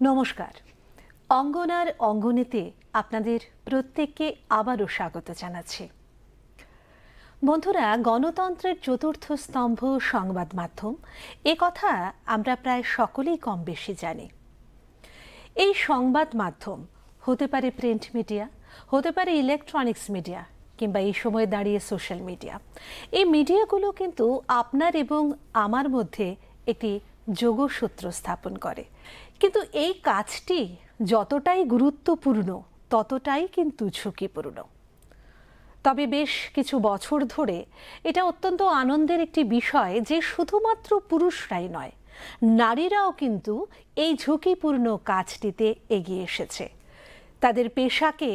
নমস্কার। অঙ্গনার অঙ্গনেতে আপনাদের প্রত্যেককে আবারও স্বাগত জানাচ্ছি। বন্ধুরা, গণতন্ত্রের চতুর্থ স্তম্ভ সংবাদ মাধ্যম, এ কথা আমরা প্রায় সকলেই কম বেশি জানি। এই সংবাদ মাধ্যম হতে পারে প্রিন্ট মিডিয়া, হতে পারে ইলেকট্রনিক্স মিডিয়া, কিংবা এই সময় দাঁড়িয়ে সোশ্যাল মিডিয়া। এই মিডিয়াগুলো কিন্তু আপনার এবং আমার মধ্যে একটি যোগসূত্র স্থাপন করে। কিন্তু এই কাজটি যতটাই গুরুত্বপূর্ণ ততটাই কিন্তু ঝুঁকিপূর্ণ। তবে বেশ কিছু বছর ধরে এটা অত্যন্ত আনন্দের একটি বিষয় যে শুধুমাত্র পুরুষরাই নয়, নারীরাও কিন্তু এই ঝুঁকিপূর্ণ কাজটিতে এগিয়ে এসেছে। তাদের পেশাকে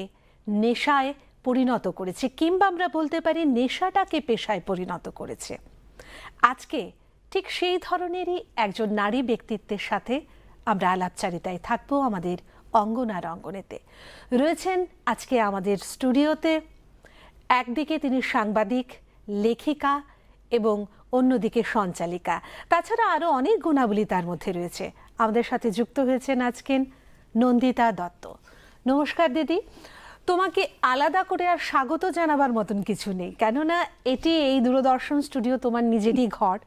নেশায় পরিণত করেছে, কিংবা আমরা বলতে পারি নেশাটাকে পেশায় পরিণত করেছে। আজকে ঠিক সেই ধরনেরই একজন নারী ব্যক্তিত্বের সাথে আমরা আলাপচারিতায় থাকবো আমাদের অঙ্গনার অঙ্গনেতে। রয়েছেন আজকে আমাদের স্টুডিওতে, একদিকে তিনি সাংবাদিক, লেখিকা এবং অন্যদিকে সঞ্চালিকা। তাছাড়া আরও অনেক গুণাবলী তার মধ্যে রয়েছে। আমাদের সাথে যুক্ত হয়েছেন আজকে নন্দিতা দত্ত। নমস্কার দিদি। তোমাকে আলাদা করে আর স্বাগত জানাবার মতন কিছু নেই, কেননা এটি এই দূরদর্শন স্টুডিও তোমার নিজেরই ঘর।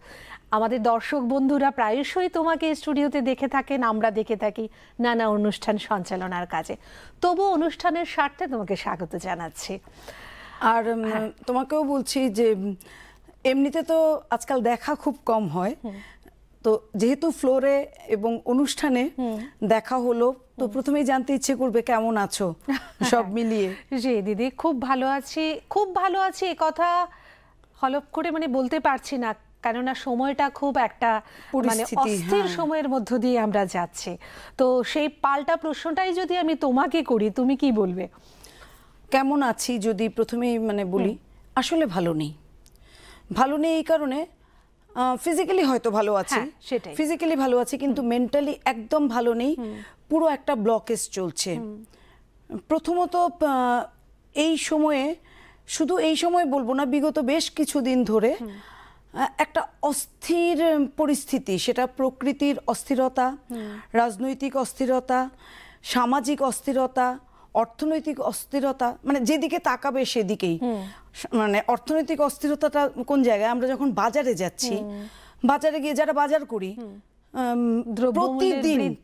আমাদের দর্শক বন্ধুরা প্রায়শই তোমাকে স্টুডিওতে দেখে থাকেন, আমরা দেখে থাকি নানা অনুষ্ঠান সঞ্চালনার কাজে। তবু অনুষ্ঠানের স্বার্থে তোমাকে স্বাগত জানাচ্ছি। আর তোমাকেও বলছি যে এমনিতে তো আজকাল দেখা খুব কম হয়, তো যেহেতু ফ্লোরে এবং অনুষ্ঠানে দেখা হলো, তো প্রথমেই জানতে ইচ্ছে করবে কেমন আছো সব মিলিয়ে। জি দিদি, খুব ভালো আছি, খুব ভালো আছি। এ কথা হলপ করে বলতে পারছি না, কেননা সময়টা খুব একটা অস্থির সময়ের মধ্য দিয়ে আমরা যাচ্ছি। তো সেই পাল্টা প্রশ্নটাই যদি আমি তোমাকে করি, তুমি কি বলবে? কেমন আছি যদি প্রথমেই বলি, আসলে ভালো নেই। ভালো নেই এই কারণে, ফিজিক্যালি হয়তো ভালো আছি, ফিজিক্যালি ভালো আছি, কিন্তু মেন্টালি একদম ভালো নেই। পুরো একটা ব্লকেজ চলছে। প্রথমত এই সময়ে, শুধু এই সময় বলবো না, বিগত বেশ কিছুদিন ধরে একটা অস্থির পরিস্থিতি, সেটা প্রকৃতির অস্থিরতা, রাজনৈতিক অস্থিরতা, সামাজিক অস্থিরতা, অর্থনৈতিক অস্থিরতা, যেদিকে তাকাবে সেদিকেই। অর্থনৈতিক অস্থিরতাটা কোন জায়গায়? আমরা যখন বাজারে যাচ্ছি, বাজারে গিয়ে যারা বাজার করি,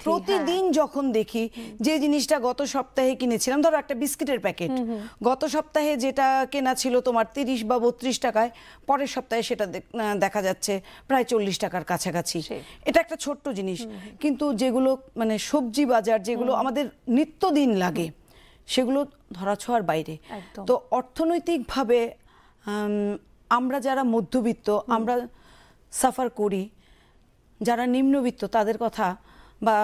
প্রতিদিন যখন দেখি যে জিনিসটা গত সপ্তাহে কিনেছিলাম, ধরো একটা বিস্কিটের প্যাকেট, গত সপ্তাহে যেটা কেনা ছিল তোমার 30 বা 32 টাকায়, পরের সপ্তাহে সেটা দেখা যাচ্ছে প্রায় 40 টাকার কাছাকাছি। এটা একটা ছোট্ট জিনিস, কিন্তু যেগুলো সবজি বাজার, যেগুলো আমাদের নিত্যদিন লাগে, সেগুলো ধরাছোঁয়ার বাইরে। তো অর্থনৈতিকভাবে আমরা যারা মধ্যবিত্ত, আমরা সাফার করি। যারা নিম্নবিত্ত তাদের কথা, বা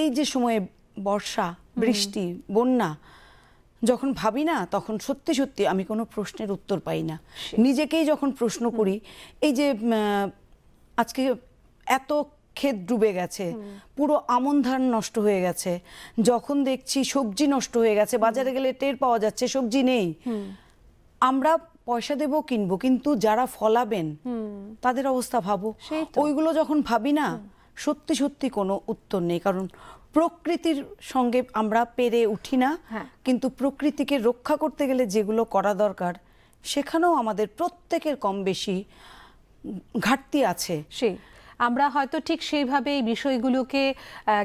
এই যে সময়ে বর্ষা, বৃষ্টি, বন্যা যখন ভাবি না, তখন সত্যি সত্যি আমি কোনো প্রশ্নের উত্তর পাই না। নিজেকেই যখন প্রশ্ন করি, এই যে আজকে এত ক্ষেত ডুবে গেছে, পুরো আমন ধান নষ্ট হয়ে গেছে, যখন দেখছি সবজি নষ্ট হয়ে গেছে, বাজারে গেলে টের পাওয়া যাচ্ছে সবজি নেই। আমরা পয়সা দেবো, কিনবো, কিন্তু যারা ফলাবেন তাদের অবস্থা ভাবো। ওইগুলো যখন ভাবি না, সত্যি সত্যি কোনো উত্তর নেই। কারণ প্রকৃতির সঙ্গে আমরা পেরে উঠি না, কিন্তু প্রকৃতিকে রক্ষা করতে গেলে যেগুলো করা দরকার, সেখানেও আমাদের প্রত্যেকের কম বেশি ঘাটতি আছে। আমরা হয়তো ঠিক সেইভাবে এই বিষয়গুলোকে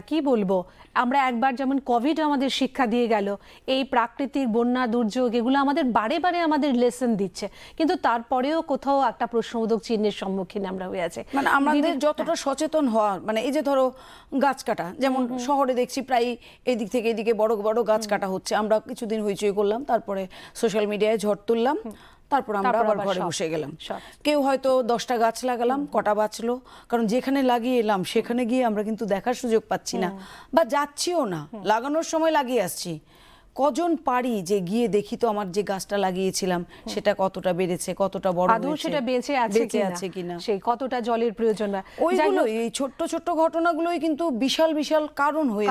কি বলবো, আমরা একবার যেমন কোভিড আমাদের শিক্ষা দিয়ে গেল, এই প্রাকৃতিক বন্যা, দুর্যোগ, এগুলো আমাদের বারে বারে আমাদের লেসন দিচ্ছে, কিন্তু তারপরেও কোথাও একটা প্রশ্নবোধক চিহ্নের সম্মুখীন আমরা হয়ে আছে। আমাদের যতটা সচেতন হওয়া, এই যে ধরো গাছ কাটা, যেমন শহরে দেখছি প্রায় এদিক থেকে এদিকে বড় বড় গাছ কাটা হচ্ছে। আমরা কিছুদিন হইচই করলাম, তারপরে সোশ্যাল মিডিয়ায় ঝড় তুললাম, তারপর আমরা আবার ঘরে বসে গেলাম। কেউ হয়তো 10টা গাছ লাগালাম, কটা বাঁচলো? কারণ যেখানে লাগিয়ে এলাম সেখানে গিয়ে আমরা কিন্তু দেখার সুযোগ পাচ্ছি না, বা যাচ্ছিও না। লাগানোর সময় লাগিয়ে আসছি, কজন পারি যে গিয়ে দেখি তো আমার যে গাছটা লাগিয়েছিলাম সেটা কতটা বেড়েছে, কতটা বড় হয়েছে, সেটা বেঁচে আছে কিনা, সেই কতটা জলের প্রয়োজন। ওইগুলো, এই ছোট্ট ছোট্ট ঘটনাগুলোই কিন্তু বিশাল বিশাল কারণ হয়ে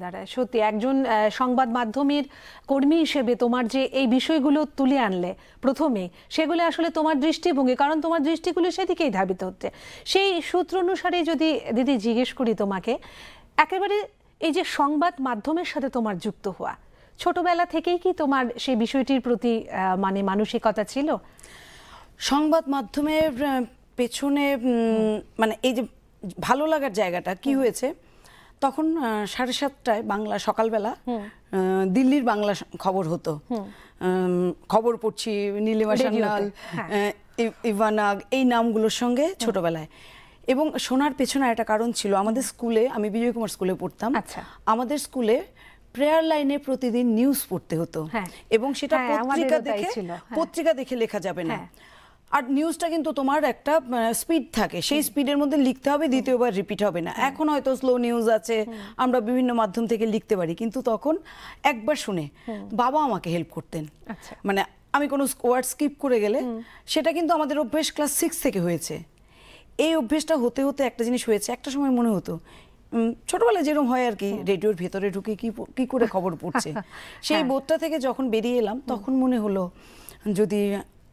দাঁড়ায়। সত্যি একজন সংবাদ মাধ্যমের কর্মী হিসেবে তোমার যে এই বিষয়গুলো তুলে আনলে প্রথমে, সেগুলো আসলে তোমার দৃষ্টিভঙ্গি, কারণ তোমার দৃষ্টিগুলো সেদিকেই ধাবিত হচ্ছে। সেই সূত্র অনুসারে যদি দিদি জিজ্ঞেস করি তোমাকে, একেবারে এই যে সংবাদ মাধ্যমের সাথে তোমার যুক্ত হওয়া, ছোটবেলা থেকেই কি তোমার সেই বিষয়টির প্রতি মানে মানসিকতা ছিল? সংবাদ মাধ্যমের পেছনে মানে এই যে ভালো লাগার জায়গাটা কি হয়েছে, তখন 7:30টায় বাংলা সকালবেলা দিল্লির বাংলা খবর হতো। খবর পড়ছি নীলিমা সান্যাল, ইভানাগ, এই নামগুলোর সঙ্গে ছোটবেলায়। এবং শোনার পেছনে একটা কারণ ছিল, আমাদের স্কুলে, আমি বিজয় কুমার স্কুলে পড়তাম, আমাদের স্কুলে প্রেয়ার লাইনে প্রতিদিন নিউজ পড়তে হতো, এবং সেটা পত্রিকা দেখে লেখা যাবে না। আর নিউজটা কিন্তু তোমার একটা স্পিড থাকে, সেই স্পিডের মধ্যে লিখতে হবে, দ্বিতীয়বার রিপিট হবে না। এখন হয়তো স্লো নিউজ আছে, আমরা বিভিন্ন মাধ্যম থেকে লিখতে পারি, কিন্তু তখন একবার শুনে বাবা আমাকে হেল্প করতেন। মানে আমি কোনো ওয়ার্ড স্কিপ করে গেলে সেটা কিন্তু আমাদের অভ্যেস ক্লাস 6 থেকে হয়েছে। এই অভ্যেসটা হতে হতে একটা জিনিস হয়েছে, একটা সময় মনে হতো ছোটবেলায় যেরকম হয় আর কি, রেডিওর ভেতরে ঢুকে কি করে খবর পড়ছে, সেই বোধটা থেকে যখন বেরিয়ে এলাম তখন মনে হলো যদি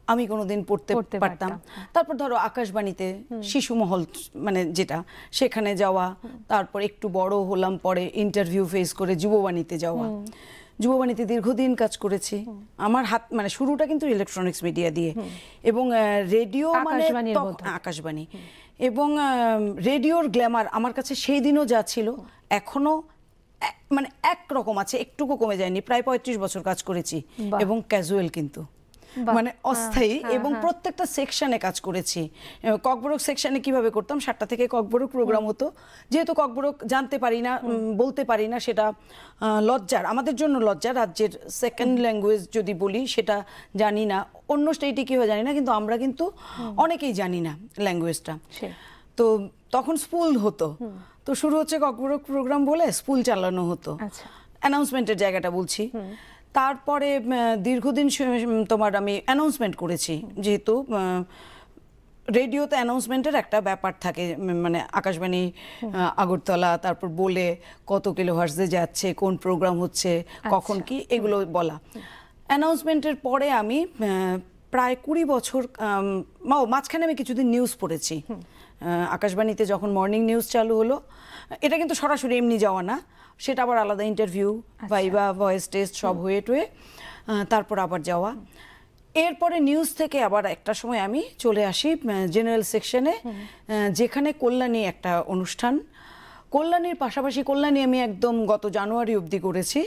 আমি কোনোদিন পড়তে পারতাম। তারপর ধরো আকাশবাণীতে শিশু মহল, মানে যেটা, সেখানে যাওয়া, তারপর একটু বড় হলাম পরে ইন্টারভিউ ফেস করে যুববাণীতে যাওয়া। যুববাণীতে দীর্ঘদিন কাজ করেছি। আমার হাত মানে শুরুটা কিন্তু ইলেকট্রনিক্স মিডিয়া দিয়ে, এবং রেডিও মানে আকাশবাণী, এবং রেডিওর গ্ল্যামার আমার কাছে সেই দিনও যা ছিল এখনো মানে একরকম আছে, একটুকু কমে যায়নি। প্রায় 35 বছর কাজ করেছি, এবং ক্যাজুয়াল কিন্তু মানে অস্থায়ী, এবং প্রত্যেকটা সেকশনে কাজ করেছি। ককবরক সেকশনে কিভাবে করতাম, 7টা থেকে ককবরক প্রোগ্রাম হতো। যেহেতু ককবরক জানতে পারি না, বলতে পারি না, সেটা লজ্জার, আমাদের জন্য লজ্জা। রাজ্যের সেকেন্ড ল্যাঙ্গুয়েজ যদি বলি সেটা জানি না, অন্য স্টেটে কি হয় জানি না, কিন্তু আমরা কিন্তু অনেকেই জানি না ল্যাঙ্গুয়েজটা। তো তখন স্কুল হতো, তো শুরু হচ্ছে ককবরক প্রোগ্রাম বলে স্কুল চালানো হতো, অ্যানাউন্সমেন্টের জায়গাটা বলছি। তারপরে দীর্ঘদিন তোমার আমি অ্যানাউন্সমেন্ট করেছি, যেহেতু রেডিওতে অ্যানাউন্সমেন্টের একটা ব্যাপার থাকে, মানে আকাশবাণী আগরতলা, তারপর বলে কত কিলোহার্টজে যাচ্ছে, কোন প্রোগ্রাম হচ্ছে, কখন কি, এগুলো বলা। অ্যানাউন্সমেন্টের পরে আমি প্রায় 20 বছর, মাঝখানে আমি কিছুদিন নিউজ পড়েছি আকাশবাণীতে, যখন মর্নিং নিউজ চালু হলো। এটা কিন্তু সরাসরি এমনি যাওয়া না, সেটা আবার আলাদা ইন্টারভিউ, ভাইবা, ভয়েস টেস্ট সব হয়ে টয়ে তারপর আবার যাওয়া। এরপরে নিউজ থেকে আবার একটা সময় আমি চলে আসি জেনারেল সেকশনে, যেখানে কল্যাণী একটা অনুষ্ঠান, কল্যাণীর পাশাপাশি কল্যাণী আমি একদম গত জানুয়ারি অবধি করেছি,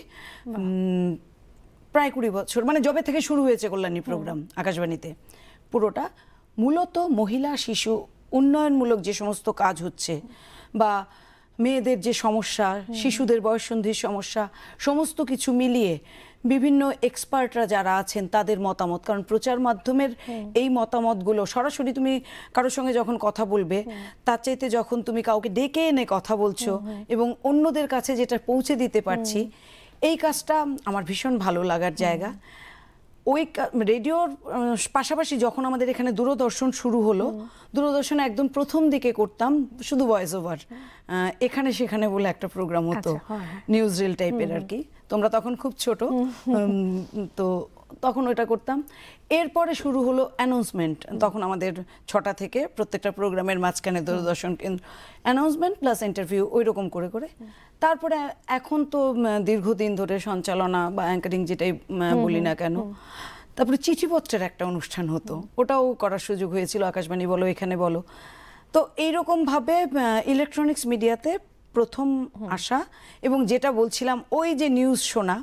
প্রায় 20 বছর, মানে যবে থেকে শুরু হয়েছে কল্যাণী প্রোগ্রাম আকাশবাণীতে। পুরোটা মূলত মহিলা শিশু উন্নয়নমূলক যে সমস্ত কাজ হচ্ছে, বা মেয়েদের যে সমস্যা, শিশুদের বয়ঃসন্ধির সমস্যা, সমস্ত কিছু মিলিয়ে বিভিন্ন এক্সপার্টরা যারা আছেন তাদের মতামত, কারণ প্রচার মাধ্যমের এই মতামতগুলো সরাসরি তুমি কারোর সঙ্গে যখন কথা বলবে, তার চাইতে যখন তুমি কাউকে ডেকে এনে কথা বলছো এবং অন্যদের কাছে যেটা পৌঁছে দিতে পারছি, এই কাজটা আমার ভীষণ ভালো লাগার জায়গা। ওই রেডিওর পাশাপাশি যখন আমাদের এখানে দূরদর্শন শুরু হলো, দূরদর্শনে একদম প্রথম দিকে করতাম শুধু ভয়েস ওভার, এখানে সেখানে বলে একটা প্রোগ্রাম হতো, নিউজ রিল টাইপের আর কি। তোমরা তখন খুব ছোট, তো তখন ওইটা করতাম। এরপরে শুরু হলো অ্যানাউন্সমেন্ট, তখন আমাদের 6টা থেকে প্রত্যেকটা প্রোগ্রামের মাঝখানে দূরদর্শন কেন্দ্র অ্যানাউন্সমেন্ট প্লাস ইন্টারভিউ, ওই রকম করে করে। তারপরে এখন তো দীর্ঘদিন ধরে সঞ্চালনা বা অ্যাঙ্কারিং যেটাই বলি না কেন, তারপরে চিঠিপত্রের একটা অনুষ্ঠান হতো, ওটাও করার সুযোগ হয়েছিল, আকাশবাণী বলো, এখানে বলো। তো এইরকমভাবে ইলেকট্রনিক্স মিডিয়াতে প্রথম আসা, এবং যেটা বলছিলাম ওই যে নিউজ শোনা,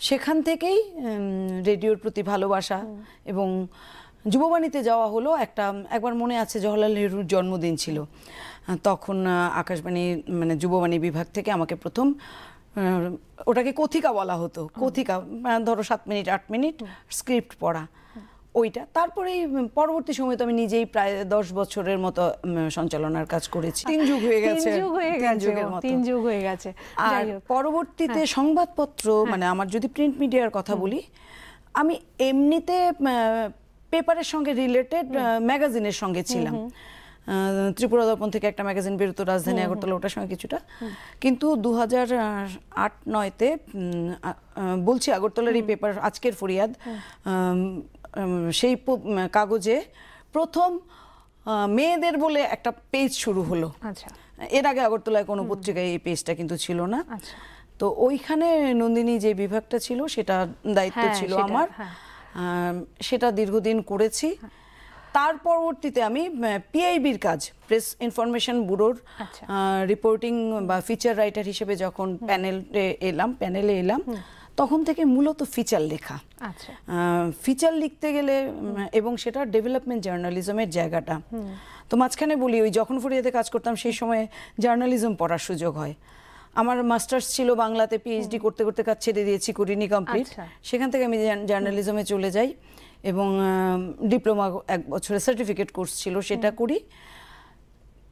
সেখান থেকেই রেডিওর প্রতি ভালোবাসা। এবং যুববাণীতে যাওয়া হলো একবার মনে আছে জওহরলাল নেহরুর জন্মদিন ছিল, তখন আকাশবাণী মানে যুববাণী বিভাগ থেকে আমাকে প্রথম, ওটাকে কথিকা বলা হতো, কথিকা ধরো 7 মিনিট 8 মিনিট স্ক্রিপ্ট পড়া, ওইটা। তারপরে পরবর্তী সময় তো আমি নিজেই প্রায় 10 বছরের মতো সঞ্চালনার কাজ করেছি। 3 যুগ হয়ে গেছে, 3 যুগ হয়ে গেছে। আর পরবর্তীতে সংবাদপত্র, মানে আমার যদি প্রিন্ট মিডিয়ার কথা বলি, আমি এমনিতে পেপারের সঙ্গে রিলেটেড ম্যাগাজিনের সঙ্গে ছিলাম। ত্রিপুরা দর্পণ থেকে একটা ম্যাগাজিন বেরোতো, রাজধানী আগরতলা, ওটার সঙ্গে কিছুটা। কিন্তু 2008-9-তে বলছি, আগরতলার এই পেপার আজকের ফরিয়াদ, সেই কাগজে প্রথম মেয়েদের বলে একটা পেজ শুরু হলো, এর আগে আগরতলায় কোনো পত্রিকায় এই পেজটা কিন্তু ছিল না। আচ্ছা। তো ওইখানে নন্দিনী যে বিভাগটা ছিল সেটা দায়িত্ব ছিল আমার, সেটা দীর্ঘদিন করেছি। তার পরবর্তীতে আমি পিআইবির কাজ, প্রেস ইনফরমেশন ব্যুরোর রিপোর্টিং বা ফিচার রাইটার হিসেবে যখন প্যানেলে এলাম তখন থেকে মূলত ফিচার লেখা। ফিচার লিখতে গেলে এবং সেটা ডেভেলপমেন্ট জার্নালিজমের জায়গাটা, তো মাঝখানে বলি ওই যখন ফরিয়াতে কাজ করতাম সেই সময় জার্নালিজম পড়ার সুযোগ হয়। আমার মাস্টার্স ছিল বাংলাতে, পিএইচডি করতে করতে কাজ ছেড়ে দিয়েছি, করিনি কমপ্লিট। সেখান থেকে আমি জার্নালিজমে চলে যাই এবং ডিপ্লোমা 1 বছরের সার্টিফিকেট কোর্স ছিল সেটা করি।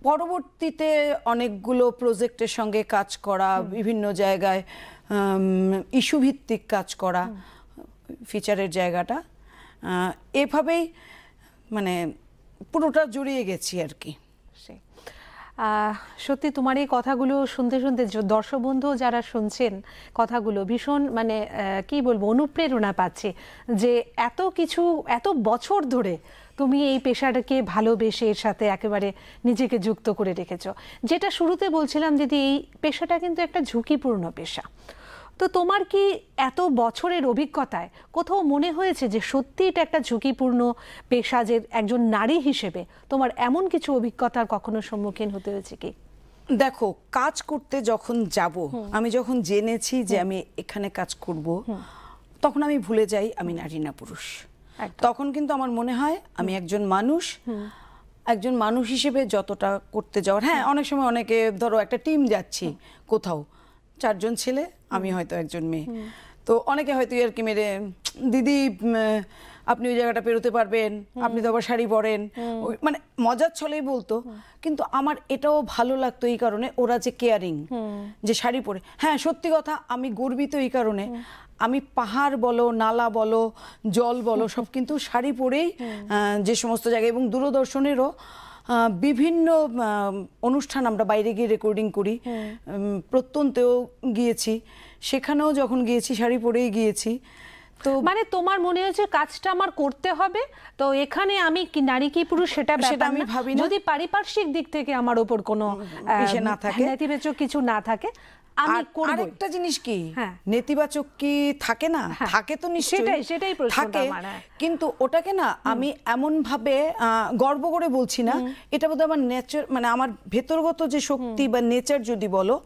পরবর্তীতে অনেকগুলো প্রজেক্টের সঙ্গে কাজ করা, বিভিন্ন জায়গায় ইস্যু ভিত্তিক কাজ করা, ফিচারের জায়গাটা এভাবেই মানে পুরোটা জড়িয়ে গেছি আর কি। সত্যি তোমার এই কথাগুলো শুনতে শুনতে দর্শক বন্ধু যারা শুনছেন কথাগুলো ভীষণ মানে কি বলবো অনুপ্রেরণা পাচ্ছে যে এত কিছু এত বছর ধরে তুমি এই পেশাটাকে ভালোবেসে এর সাথে একেবারে নিজেকে যুক্ত করে রেখেছো। যেটা শুরুতে বলছিলাম দিদি, এই পেশাটা কিন্তু একটা ঝুঁকিপূর্ণ পেশা। তো তোমার কি এত বছরের অভিজ্ঞতায় কোথাও মনে হয়েছে যে সত্যি এটা একটা ঝুঁকিপূর্ণ পেশা, যে একজন নারী হিসেবে তোমার এমন কিছু অভিজ্ঞতার কখনো সম্মুখীন হতে হয়েছে কি? দেখো, কাজ করতে যখন যাব, আমি যখন জেনেছি যে আমি এখানে কাজ করব, তখন আমি ভুলে যাই আমি নারী না পুরুষ। তখন কিন্তু আমার মনে হয় আমি একজন মানুষ হিসেবে যতটা করতে যাওয়ার, হ্যাঁ অনেক সময় অনেকে ধরো একটা টিম যাচ্ছি কোথাও, 4 জন ছেলে, আমি হয়তো একজন মেয়ে, তো অনেকে হয়তো আর কি মেরে, দিদি আপনি ওই জায়গাটা পেরোতে পারবেন, আপনি তো আবার শাড়ি পরেন, মানে মজার ছলেই বলতো। কিন্তু আমার এটাও ভালো লাগতো এই কারণে, ওরা যে কেয়ারিং, যে শাড়ি পরে, হ্যাঁ সত্যি কথা আমি গর্বিত এই কারণে, আমি পাহাড় বলো, নালা বলো, জল বলো, সব কিন্তু শাড়ি পরেই যে সমস্ত জায়গায়, এবং দূরদর্শনেরও বিভিন্ন অনুষ্ঠান আমরা বাইরে গিয়ে রেকর্ডিং করি, প্রত্যন্তেও গিয়েছি, সেখানেও যখন গিয়েছি শাড়ি পরেই গিয়েছি। তো মানে তোমার মনে হয়েছে কাজটা আমার করতে হবে, তো এখানে আমি কি নারী কি পুরুষ সেটা আমি ভাবি না, যদি পারিপার্শ্বিক দিক থেকে আমার উপর কোনো না থাকে, নেতিবাচক কিছু না থাকে আমি করব। আরেকটা জিনিস কি, নেতিবাচক কি থাকে না, থাকে তো নিশ্চয়ই, সেটাই প্রশ্নটা আমার। কিন্তু ওটাকে না আমি এমন ভাবে গর্ব করে বলছি না, এটা বোধহয় আমার নেচার, মানে আমার ভেতরগত যে শক্তি বা নেচার যদি বলো,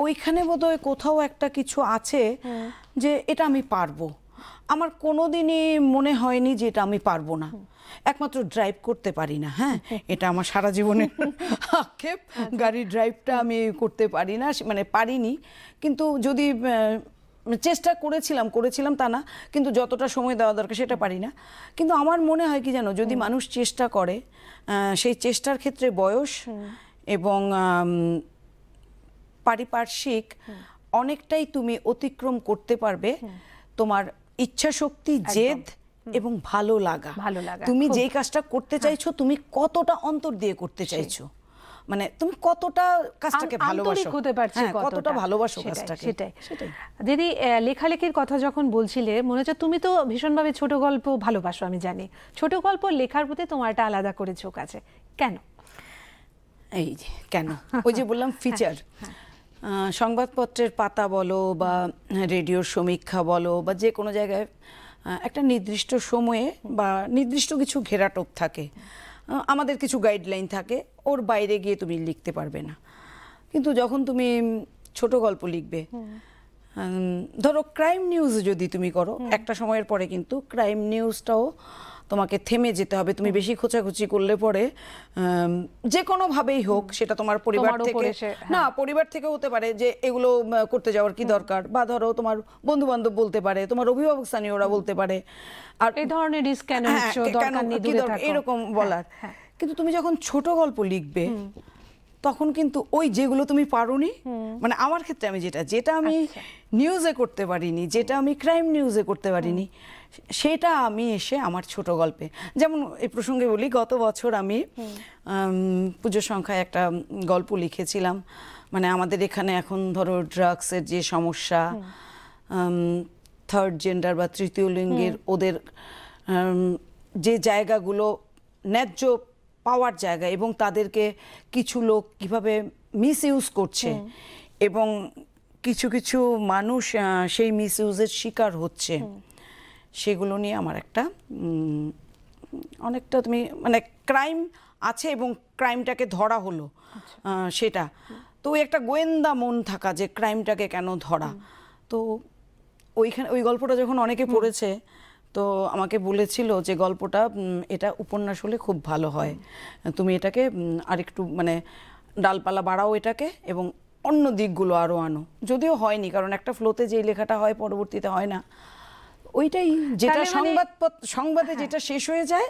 ওইখানে বোধহয় কোথাও একটা কিছু আছে যে এটা আমি পারবো। আমার কোনোদিনই মনে হয়নি যে এটা আমি পারবো না। একমাত্র ড্রাইভ করতে পারি না, হ্যাঁ এটা আমার সারা জীবনের আক্ষেপ, গাড়ির ড্রাইভটা আমি করতে পারি না, মানে পারিনি। কিন্তু যদি চেষ্টা করেছিলাম তা না, কিন্তু যতটা সময় দেওয়া দরকার সেটা পারি না। কিন্তু আমার মনে হয় কি জানো, যদি মানুষ চেষ্টা করে, সেই চেষ্টার ক্ষেত্রে বয়স এবং পারিপার্শ্বিক অনেকটাই তুমি অতিক্রম করতে পারবে। তোমার ইচ্ছা শক্তি, জেদ এবং ভালো লাগা, তুমি যেই কাজটা করতে চাইছো তুমি কতটা অন্তর দিয়ে করতে চাইছো, মানে তুমি কতটা কাজটাকে ভালোবাসো, কতটা ভালোবাসো কাজটাকে। সেটাই দিদি, লেখালেখির কথা যখন বলছিলে মনে হচ্ছে তুমি তো ভীষণভাবে ছোট গল্প ভালোবাসো, আমি জানি। ছোট গল্প লেখার প্রতি তোমার একটা আলাদা করে ঝোঁক আছে, কেন? এই যে কেন, ওই যে বললাম ফিচার, সংবাদপত্রের পাতা বলো বা রেডিওর সমীক্ষা বলো বা যে কোনো জায়গায় একটা নির্দিষ্ট সময়ে বা নির্দিষ্ট কিছু ঘেরাটোপ থাকে, আমাদের কিছু গাইডলাইন থাকে, ওর বাইরে গিয়ে তুমি লিখতে পারবে না। কিন্তু যখন তুমি ছোট গল্প লিখবে, ধরো ক্রাইম নিউজ যদি তুমি করো, একটা সময়ের পরে কিন্তু ক্রাইম নিউজটাও তোমাকে থেমে যেতে হবে। তুমি বেশি খোঁচাখুচি করলে পরে যে কোনো ভাবেই হোক, সেটা তোমার পরিবার থেকে না, পরিবার থেকে হতে পারে যে এগুলো করতে যাওয়ার কি দরকার, বা ধরো তোমার বন্ধু বান্ধব বলতে পারে, তোমার অভিভাবক স্থানীয়রা বলতে পারে, আর এই ধরনের রিস্ক কেন নিচ্ছ, দরকার নেই, দূরে থাকো, এরকম বলার। কিন্তু তুমি যখন ছোট গল্প লিখবে তখন কিন্তু ওই যেগুলো তুমি পারোনি, মানে আমার ক্ষেত্রে আমি যেটা আমি নিউজে করতে পারিনি, যেটা আমি ক্রাইম নিউজে করতে পারিনি, সেটা আমি এসে আমার ছোট গল্পে, যেমন এই প্রসঙ্গে বলি, গত বছর আমি পুজো সংখ্যায় একটা গল্প লিখেছিলাম। মানে আমাদের এখানে এখন ধরো ড্রাগসের যে সমস্যা, থার্ড জেন্ডার বা তৃতীয় লিঙ্গের ওদের যে জায়গাগুলো ন্যায্য পাওয়ার জায়গা এবং তাদেরকে কিছু লোক কিভাবে মিস ইউজ করছে এবং কিছু কিছু মানুষ সেই মিস ইউজের শিকার হচ্ছে, সেগুলো নিয়ে আমার একটা অনেকটা তুমি মানে ক্রাইম আছে এবং ক্রাইমটাকে ধরা হলো সেটা তো ওই একটা গোয়েন্দা মন থাকা যে ক্রাইমটাকে কেন ধরা। তো ওইখানে ওই গল্পটা যখন অনেকে পড়েছে তো আমাকে বলেছিল যে গল্পটা এটা উপন্যাস হলে খুব ভালো হয়, তুমি এটাকে আরেকটু মানে ডালপালা বাড়াও এটাকে এবং অন্য দিকগুলো আরও আনো। যদিও হয়নি, কারণ একটা ফ্লোতে যেই লেখাটা হয় পরবর্তীতে হয় না, ওইটাই যেটা সংবাদে যেটা শেষ হয়ে যায়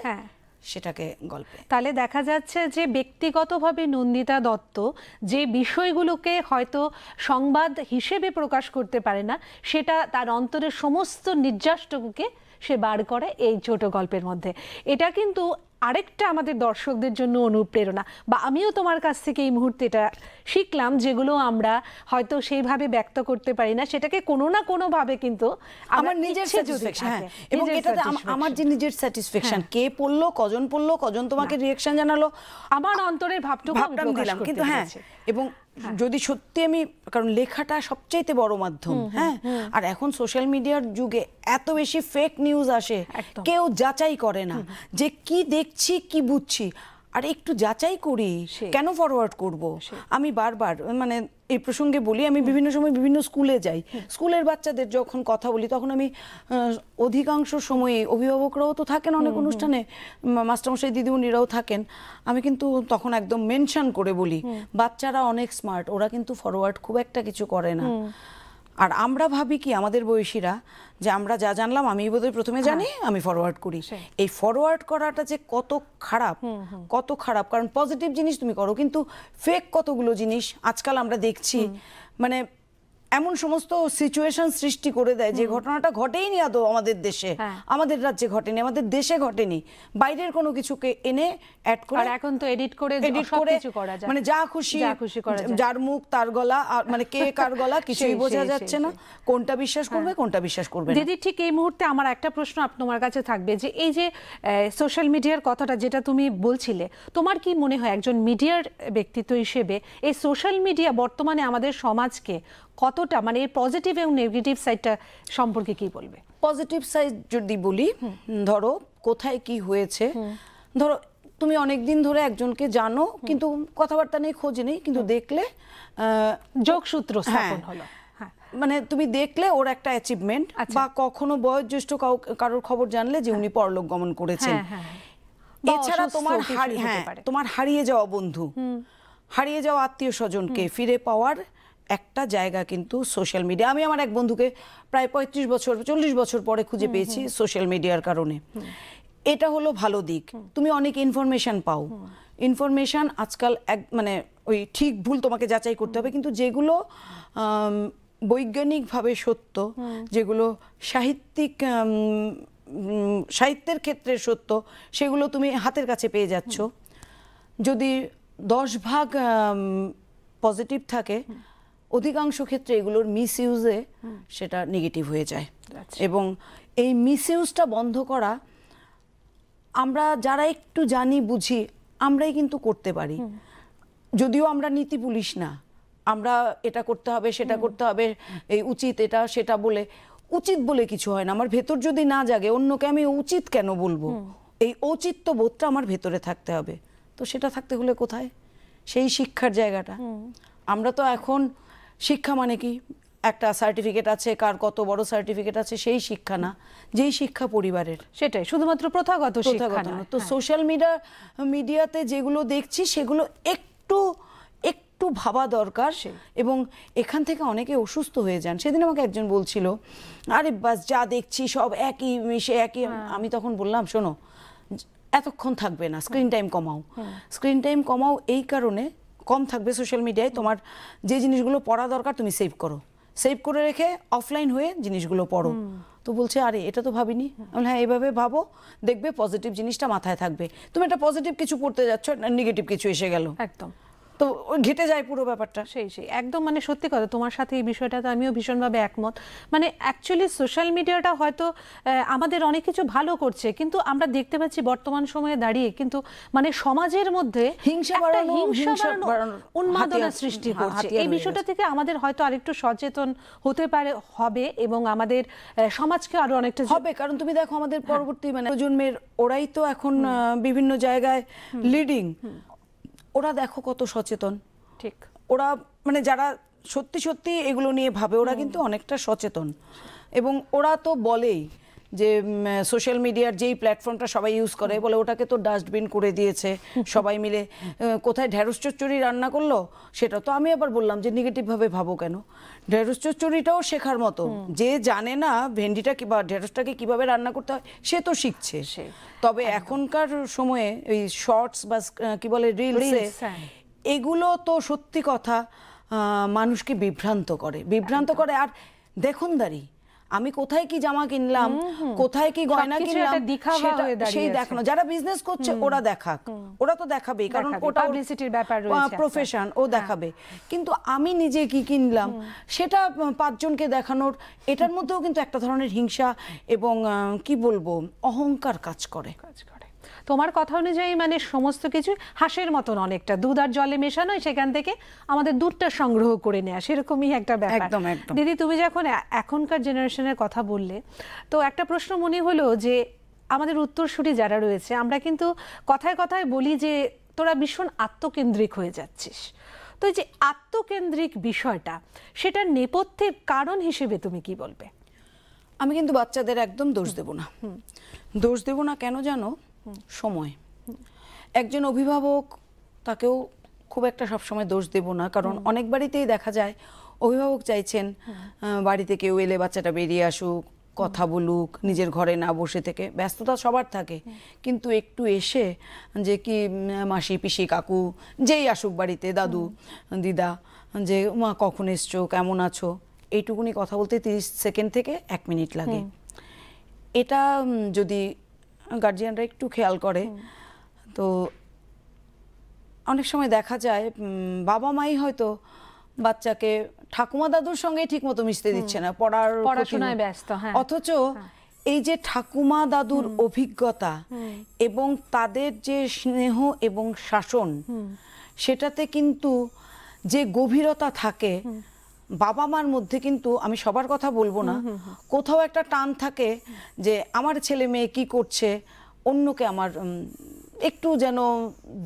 সেটাকে গল্পে। তাহলে দেখা যাচ্ছে যে ব্যক্তিগতভাবে নন্দিতা দত্ত যে বিষয়গুলোকে হয়তো সংবাদ হিসেবে প্রকাশ করতে পারে না, সেটা তার অন্তরের সমস্ত নির্যাসটুকুকে সে বার করে এই ছোট গল্পের মধ্যে। এটা কিন্তু আরেকটা আমাদের দর্শকদের জন্য অনুপ্রেরণা, বা আমিও তোমার কাছ থেকে এই মুহূর্তে এটা শিখলাম, যেগুলো আমরা হয়তো সেইভাবে ব্যক্ত করতে পারি না, সেটাকে কোনো না কোনো ভাবে কিন্তু আমার নিজের স্যাটিসফ্যাকশন, এবং এটাতে আমার যে নিজের স্যাটিসফ্যাকশন, কে পড়লো, কজন তোমাকে রিঅ্যাকশন জানালো, আমার অন্তরের ভাবটুকু আমি প্রকাশ দিলাম। করতে কিন্তু এবং যদি সত্যি আমি, কারণ লেখাটা সবচেয়ে বড় মাধ্যম, আর এখন সোশ্যাল মিডিয়ার যুগে এত বেশি ফেক নিউজ আসে, কেউ যাচাই করে না যে কি দেখছি কি বুঝছি, আর একটু যাচাই করি, কেন ফরওয়ার্ড করব। আমি বারবার মানে এই প্রসঙ্গে বলি, আমি বিভিন্ন সময় বিভিন্ন স্কুলে যাই, স্কুলের বাচ্চাদের যখন কথা বলি তখন আমি অধিকাংশ সময়ে, অভিভাবকরাও তো থাকেন অনেক অনুষ্ঠানে, মাস্টারমশাই দিদিমণিরাও থাকেন, আমি কিন্তু তখন একদম মেনশন করে বলি বাচ্চারা অনেক স্মার্ট, ওরা কিন্তু ফরওয়ার্ড খুব একটা কিছু করে না। আর আমরা ভাবি কি আমাদের বয়সীরা যে আমরা যা জানলাম আমি বোধহয় প্রথমে জানি, আমি ফরওয়ার্ড করি। এই ফরওয়ার্ড করাটা যে কত খারাপ, কারণ পজিটিভ জিনিস তুমি করো, কিন্তু ফেক কতগুলো জিনিস আজকাল আমরা দেখছি, মানে এমন সমস্ত সিচুয়েশন সৃষ্টি করে দেয় যে ঘটনাটা ঘটেইনি আদৌ আমাদের দেশে, আমাদের রাজ্যে ঘটেনি, আমাদের দেশে ঘটেনি, বাইরের কোনো কিছুকে এনে অ্যাড করে, আর এখন তো এডিট করে সবকিছু করা যায়, মানে যা খুশি করা যায়, যার মুখ তার গলা, মানে কে কার গলা কিছুই বোঝা যাচ্ছে না, কোনটা বিশ্বাস করবে কোনটা বিশ্বাস করবে না। দিদি, ঠিক এই মুহূর্তে আমার একটা প্রশ্ন তোমার কাছে থাকবে, যে এই যে সোশ্যাল মিডিয়ার কথাটা যেটা তুমি বলছিলে, তোমার কি মনে হয় একজন মিডিয়ার ব্যক্তিত্ব হিসেবে এই সোশ্যাল মিডিয়া বর্তমানে আমাদের সমাজকে কতটা, মানে এর পজিটিভ এবং নেগেটিভ সাইডটা সম্পর্কে কি বলবে? পজিটিভ সাইড যদি বলি, ধরো কোথায় কি হয়েছে, ধরো তুমি অনেকদিন ধরে একজনকে জানো কিন্তু কথাবার্তা নেই, খোঁজ নেই, কিন্তু দেখলে যোগসূত্র স্থাপন হলো, মানে তুমি দেখলে ওর একটা অ্যাচিভমেন্ট, বা কখনো বয়োজ্যেষ্ঠ কারোর খবর জানলে যে উনি পরলোক গমন করেছেন। এছাড়া তোমার হারিয়ে যাওয়া বন্ধু, হারিয়ে যাওয়া আত্মীয় স্বজনকে ফিরে পাওয়ার একটা জায়গা কিন্তু সোশ্যাল মিডিয়া। আমি আমার এক বন্ধুকে প্রায় 40 বছর পরে খুঁজে পেয়েছি সোশ্যাল মিডিয়ার কারণে। এটা হলো ভালো দিক, তুমি অনেক ইনফরমেশন পাও। ইনফরমেশন আজকাল মানে ওই ঠিক ভুল তোমাকে যাচাই করতে হবে, কিন্তু যেগুলো বৈজ্ঞানিকভাবে সত্য, যেগুলো সাহিত্যের ক্ষেত্রে সত্য, সেগুলো তুমি হাতের কাছে পেয়ে যাচ্ছ। যদি 10 ভাগ পজিটিভ থাকে, অধিকাংশ ক্ষেত্রে এগুলোর মিস ইউজে সেটা নেগেটিভ হয়ে যায়। এবং এই মিস ইউজটা বন্ধ করা আমরা যারা একটু জানি বুঝি আমরাই কিন্তু করতে পারি, যদিও আমরা নীতি পুলিশ না, আমরা এটা করতে হবে সেটা করতে হবে, এই উচিত এটা সেটা বলে, উচিত বলে কিছু হয় না। আমার ভেতর যদি না জাগে, অন্যকে আমি উচিত কেন বলবো, এই ঔচিত্য বোধটা আমার ভেতরে থাকতে হবে। তো সেটা থাকতে হলে কোথায়? সেই শিক্ষার জায়গাটা। আমরা তো এখন শিক্ষা মানে কি একটা সার্টিফিকেট আছে, কার কত বড় সার্টিফিকেট আছে, সেই শিক্ষা না, যেই শিক্ষা পরিবারের, সেটাই শুধুমাত্র প্রথাগত শিক্ষা না। তো সোশ্যাল মিডিয়াতে যেগুলো দেখছি সেগুলো একটু ভাবা দরকার, এবং এখান থেকে অনেকে অসুস্থ হয়ে যান। সেদিন আমাকে একজন বলছিল, আরে বাস যা দেখছি সব একই মিশে একই। আমি তখন বললাম, শোনো, এতক্ষণ থাকবে না, স্ক্রিন টাইম কমাও। স্ক্রিন টাইম কমাও এই কারণে কম থাকবে সোশ্যাল মিডিয়ায়, তোমার যে জিনিসগুলো পড়া দরকার তুমি সেভ করো, সেভ করে রেখে অফলাইন হয়ে জিনিসগুলো পড়ো। তো বলছে, আরে এটা তো ভাবিনি। আমি হ্যাঁ, এইভাবে ভাবো, দেখবে পজিটিভ জিনিসটা মাথায় থাকবে। তুমি একটা পজিটিভ কিছু পড়তে যাচ্ছ, নেগেটিভ কিছু এসে গেল, একদম তো ওই ঘেটে যায় পুরো ব্যাপারটা। সেই একদম মানে সত্যি কথা, তোমার সাথে এই বিষয়টাতে আমিও ভীষণভাবে একমত। মানে অ্যাকচুয়ালি সোশ্যাল মিডিয়াটা হয়তো আমাদের অনেক কিছু ভালো করছে, কিন্তু আমরা দেখতে পাচ্ছি বর্তমান সময়ে দাঁড়িয়ে কিন্তু মানে সমাজের মধ্যে হিংসা বাড়ানো, উন্মাদনা সৃষ্টি করছে। এই বিষয়টা থেকে আমাদের হয়তো আরেকটু সচেতন হতে পারে হবে, এবং আমাদের সমাজকে আরো অনেকটা হবে। কারণ তুমি দেখো আমাদের পরবর্তী মানে প্রজন্মের ওরাই তো এখন বিভিন্ন জায়গায় লিডিং, ওরা দেখো কত সচেতন। ঠিক, ওরা মানে যারা সত্যি সত্যি এগুলো নিয়ে ভাবে ওরা কিন্তু অনেকটা সচেতন, এবং ওরা তো বলেই যে সোশ্যাল মিডিয়ার যেই প্ল্যাটফর্মটা সবাই ইউজ করে বলে ওটাকে তো ডাস্টবিন করে দিয়েছে সবাই মিলে। কোথায় ঢেঁড়স চচ্চড়ি রান্না করলো সেটা তো আমি আবার বললাম যে নেগেটিভভাবে ভাবো কেন, ঢেঁড়স চচ্চড়িটাও শেখার মতো। যে জানে না ভেন্ডিটা কিংবা ঢেঁড়সটাকে কিভাবে রান্না করতে হয় সে তো শিখছে। তবে এখনকার সময়ে এই শর্টস বা কি বলে রিলসে এগুলো তো সত্যি কথা মানুষকে বিভ্রান্ত করে। আর দেখুনদারি, আমি কোথায় কি জামা কিনলাম, কোথায় কি গয়না কিনলাম সেই দেখানো। যারা বিজনেস করছে ওরা দেখাক, ওরা তো দেখাবেই, কারণ ওটা পাবলিসিটির ব্যাপার রয়েছে, প্রফেশন, ও দেখাবে। কিন্তু আমি নিজে কি কিনলাম সেটা পাঁচজনকে দেখানোর, এটার মধ্যেও কিন্তু একটা ধরনের হিংসা এবং কি বলবো অহংকার কাজ করে। তোমার কথা অনুযায়ী মানে সমস্ত কিছু হাঁসের মতন, অনেকটা দুধ আর জলে মেশানো, সেখান থেকে আমাদের দুধটা সংগ্রহ করে নেওয়া, সেরকমই একটা ব্যাপার। একদম। দিদি, তুমি যখন এখনকার জেনারেশনের কথা বললে, তো একটা প্রশ্ন মনে হলো যে আমাদের উত্তরসূরি যারা রয়েছে, আমরা কিন্তু কথায় কথায় বলি যে তোরা ভীষণ আত্মকেন্দ্রিক হয়ে যাচ্ছিস। তো এই যে আত্মকেন্দ্রিক বিষয়টা, সেটার নেপথ্যের কারণ হিসেবে তুমি কি বলবে? আমি কিন্তু বাচ্চাদের একদম দোষ দেব না। কেন জানো? সময়। একজন অভিভাবক, তাকেও খুব একটা সবসময় দোষ দেব না, কারণ অনেক বাড়িতেই দেখা যায় অভিভাবক চাইছেন বাড়িতে কেউ এলে বাচ্চাটা বেরিয়ে আসুক, কথা বলুক, নিজের ঘরে না বসে থেকে। ব্যস্ততা সবার থাকে, কিন্তু একটু এসে যে কি মাসি, পিসি, কাকু যেই আসুক বাড়িতে, দাদু, দিদা, যে মা কখন এসছো, কেমন আছো, এইটুকুনি কথা বলতে 30 সেকেন্ড থেকে 1 মিনিট লাগে। এটা যদি গার্জিয়ানরা একটু খেয়াল করে, তো অনেক সময় দেখা যায় বাবা মাই হয়তো বাচ্চাকে ঠাকুমা দাদুর সঙ্গে ঠিক মতো মিশতে দিচ্ছে না, পড়াশোনায় ব্যস্ত। অথচ এই যে ঠাকুমা দাদুর অভিজ্ঞতা এবং তাদের যে স্নেহ এবং শাসন, সেটাতে কিন্তু যে গভীরতা থাকে বাবা মার মধ্যে, কিন্তু আমি সবার কথা বলবো না, কোথাও একটা টান থাকে যে আমার ছেলে মেয়ে কি করছে অন্যকে আমার একটু যেন